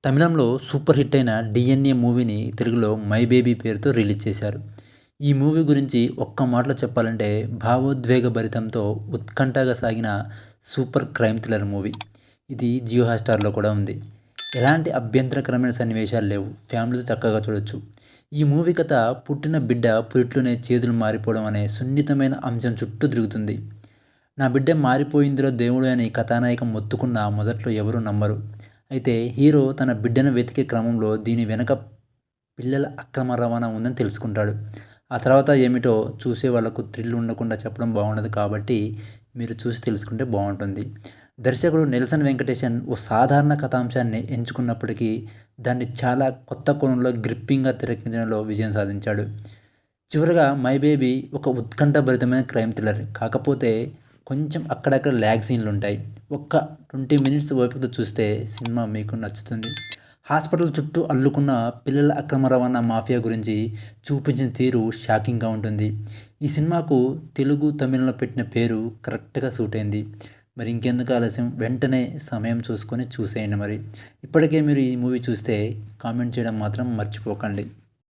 తమిళంలో super hit అయిన 'DNA' మూవీని తెలుగులో 'మై బేబీ' పేరుతో రిలీజ్ చేశారు. ఈ మూవీ గురించి ఒక్క మాటలో చెప్పాలంటే భావోద్వేగ భరితంతో ఉత్కంఠగా సాగిన సూపర్ క్రైమ్ థ్రిల్లర్ మూవీ. ఇది జియో హాట్‌స్టార్‌లో కూడా ఉంది. ఎలాంటి అభ్యంతరకరమైన సన్నివేశాలు లేవు. ఫ్యామిలీతో చక్కగా చూడొచ్చు. ఈ మూవీ కథ పుట్టిన బిడ్డ పురిట్లోనే చేతులు మారిపోవడం అనే సున్నితమైన అంశం చుట్టూ తిరుగుతుంది. నా బిడ్డ మారిపోయిందిరా దేవుడు అని కథానాయిక మొత్తుకున్నా మొదట్లో ఎవరూ నమ్మరు. అయితే హీరో తన బిడ్డను వెతికే క్రమంలో దీని వెనక పిల్లల అక్రమ రవాణా ఉందని తెలుసుకుంటాడు. ఆ తర్వాత ఏమిటో చూసే వాళ్ళకు థ్రిల్ ఉండకుండా చెప్పడం బాగుండదు కాబట్టి మీరు చూసి తెలుసుకుంటే బాగుంటుంది. దర్శకుడు నెల్సన్ వెంకటేశన్ ఓ సాధారణ కథాంశాన్ని ఎంచుకున్నప్పటికీ దాన్ని చాలా కొత్త కోణంలో గ్రిప్పింగ్గా తెరకెక్కించడంలో విజయం సాధించాడు. చివరగా 'మై బేబీ' ఒక ఉత్కంఠభరితమైన క్రైమ్ థ్రిల్లర్. కాకపోతే కొంచెం అక్కడక్కడ ల్యాగ్ సీన్లుంటాయి. ఒక్క 20 మినిట్స్ ఓపికతో చూస్తే సినిమా మీకు నచ్చుతుంది. హాస్పిటల్ చుట్టూ అల్లుకున్న పిల్లల అక్రమ రవాణా మాఫియా గురించి చూపించిన తీరు షాకింగ్‌గా ఉంటుంది. ఈ సినిమాకు తెలుగు, తమిళంలో పెట్టిన పేరు కరెక్ట్‌గా సూట్ అయింది. మరి ఇంకెందుకు ఆలస్యం, వెంటనే సమయం చూసుకొని చూసేయండి మరి. ఇప్పటికే మీరు ఈ మూవీ చూస్తే కామెంట్ చేయడం మాత్రం మర్చిపోకండి.